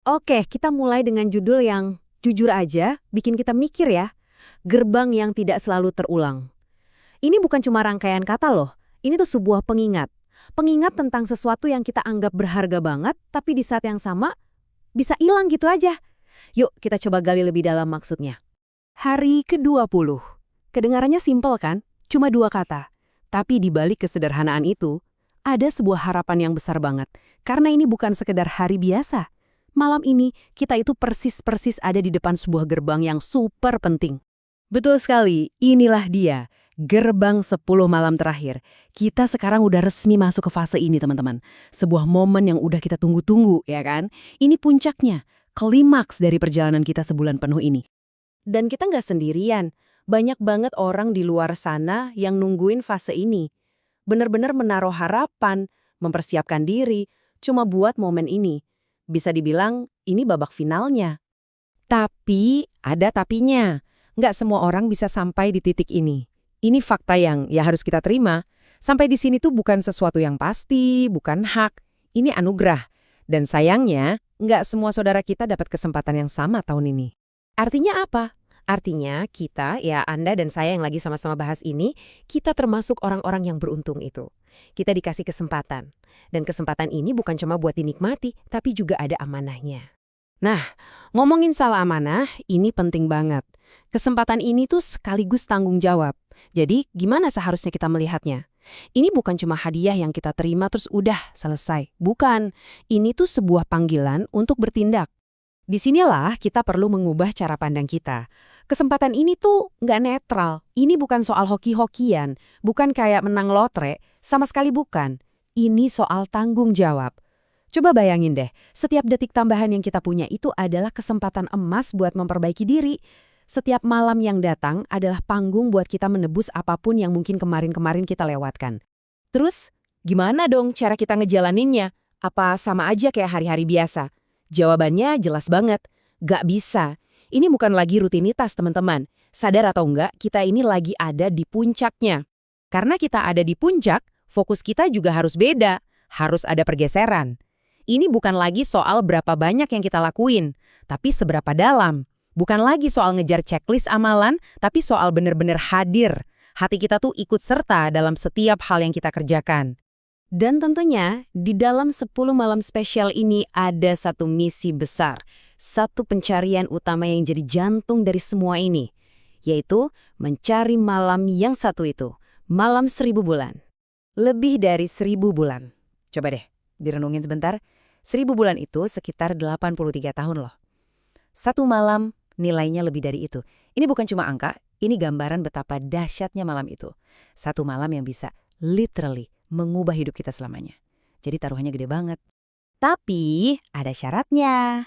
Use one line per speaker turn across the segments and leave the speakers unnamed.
Oke, kita mulai dengan judul yang jujur aja bikin kita mikir ya. Gerbang yang tidak selalu terulang. Ini bukan cuma rangkaian kata loh, ini tuh sebuah pengingat. Pengingat tentang sesuatu yang kita anggap berharga banget, tapi di saat yang sama bisa hilang gitu aja. Yuk kita coba gali lebih dalam maksudnya. Hari ke-20. Kedengarannya simpel kan? Cuma dua kata. Tapi di balik kesederhanaan itu, ada sebuah harapan yang besar banget. Karena ini bukan sekedar hari biasa. Malam ini, kita itu persis-persis ada di depan sebuah gerbang yang super penting. Betul sekali, inilah dia. Gerbang 10 malam terakhir. Kita sekarang udah resmi masuk ke fase ini, teman-teman. Sebuah momen yang udah kita tunggu-tunggu, ya kan? Ini puncaknya, klimaks dari perjalanan kita sebulan penuh ini. Dan kita nggak sendirian. Banyak banget orang di luar sana yang nungguin fase ini. Benar-benar menaruh harapan, mempersiapkan diri, cuma buat momen ini. Bisa dibilang, ini babak finalnya. Tapi, ada tapinya. Nggak semua orang bisa sampai di titik ini. Ini fakta yang ya harus kita terima. Sampai di sini tuh bukan sesuatu yang pasti, bukan hak. Ini anugerah. Dan sayangnya, nggak semua saudara kita dapat kesempatan yang sama tahun ini. Artinya apa? Artinya kita, ya Anda dan saya yang lagi sama-sama bahas ini, kita termasuk orang-orang yang beruntung itu. Kita dikasih kesempatan. Dan kesempatan ini bukan cuma buat dinikmati, tapi juga ada amanahnya. Nah, ngomongin salah amanah, ini penting banget. Kesempatan ini tuh sekaligus tanggung jawab. Jadi, gimana seharusnya kita melihatnya? Ini bukan cuma hadiah yang kita terima terus udah selesai. Bukan. Ini tuh sebuah panggilan untuk bertindak. Disinilah kita perlu mengubah cara pandang kita. Kesempatan ini tuh nggak netral. Ini bukan soal hoki-hokian, bukan kayak menang lotre, sama sekali bukan. Ini soal tanggung jawab. Coba bayangin deh, setiap detik tambahan yang kita punya itu adalah kesempatan emas buat memperbaiki diri. Setiap malam yang datang adalah panggung buat kita menebus apapun yang mungkin kemarin-kemarin kita lewatkan. Terus, gimana dong cara kita ngejalaninnya? Apa sama aja kayak hari-hari biasa? Jawabannya jelas banget, gak bisa. Ini bukan lagi rutinitas, teman-teman. Sadar atau enggak, kita ini lagi ada di puncaknya. Karena kita ada di puncak, fokus kita juga harus beda. Harus ada pergeseran. Ini bukan lagi soal berapa banyak yang kita lakuin, tapi seberapa dalam. Bukan lagi soal ngejar checklist amalan, tapi soal benar-benar hadir. Hati kita tuh ikut serta dalam setiap hal yang kita kerjakan. Dan tentunya, di dalam 10 malam spesial ini ada satu misi besar. Satu pencarian utama yang jadi jantung dari semua ini. Yaitu mencari malam yang satu itu. Malam 1000 bulan. Lebih dari 1000 bulan. Coba deh, direnungin sebentar. 1000 bulan itu sekitar 83 tahun loh. Satu malam, nilainya lebih dari itu. Ini bukan cuma angka, ini gambaran betapa dahsyatnya malam itu. Satu malam yang bisa literally mengubah hidup kita selamanya. Jadi taruhannya gede banget. Tapi ada syaratnya.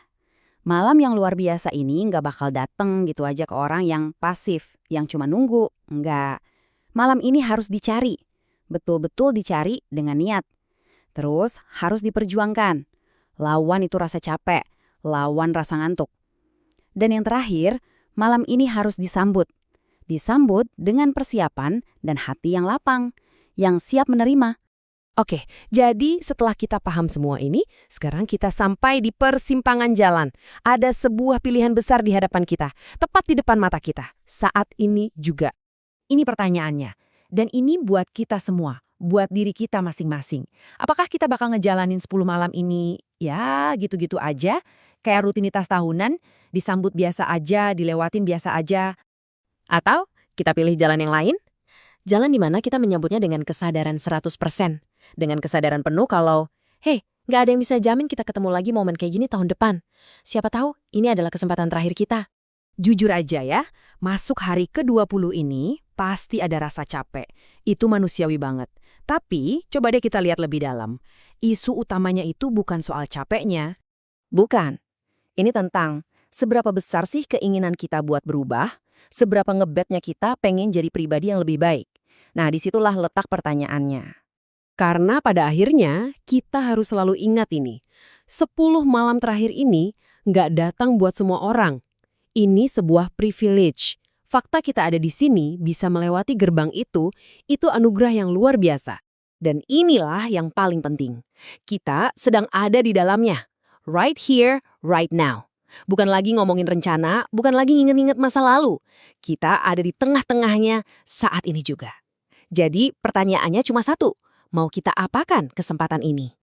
Malam yang luar biasa ini nggak bakal dateng gitu aja ke orang yang pasif, yang cuma nunggu. Nggak. Malam ini harus dicari. Betul-betul dicari dengan niat. Terus harus diperjuangkan. Lawan itu rasa capek, lawan rasa ngantuk. Dan yang terakhir, malam ini harus disambut. Disambut dengan persiapan dan hati yang lapang, yang siap menerima. Oke, jadi setelah kita paham semua ini, sekarang kita sampai di persimpangan jalan. Ada sebuah pilihan besar di hadapan kita, tepat di depan mata kita, saat ini juga. Ini pertanyaannya, dan ini buat kita semua, buat diri kita masing-masing. Apakah kita bakal ngejalanin 10 malam ini, ya gitu-gitu aja, kayak rutinitas tahunan, disambut biasa aja, dilewatin biasa aja? Atau kita pilih jalan yang lain? Jalan di mana kita menyambutnya dengan kesadaran 100%. Dengan kesadaran penuh kalau, hey, nggak ada yang bisa jamin kita ketemu lagi momen kayak gini tahun depan. Siapa tahu ini adalah kesempatan terakhir kita. Jujur aja ya, masuk hari ke-20 ini pasti ada rasa capek. Itu manusiawi banget. Tapi coba deh kita lihat lebih dalam. Isu utamanya itu bukan soal capeknya. Bukan. Ini tentang seberapa besar sih keinginan kita buat berubah, seberapa ngebetnya kita pengen jadi pribadi yang lebih baik. Nah, disitulah letak pertanyaannya. Karena pada akhirnya, kita harus selalu ingat ini. 10 malam terakhir ini nggak datang buat semua orang. Ini sebuah privilege. Fakta kita ada di sini bisa melewati gerbang itu anugerah yang luar biasa. Dan inilah yang paling penting. Kita sedang ada di dalamnya.
right here, right now. Bukan lagi ngomongin rencana, bukan lagi nginget-nginget masa lalu. Kita ada di tengah-tengahnya saat ini juga. Jadi pertanyaannya cuma satu, mau kita apakan kesempatan ini?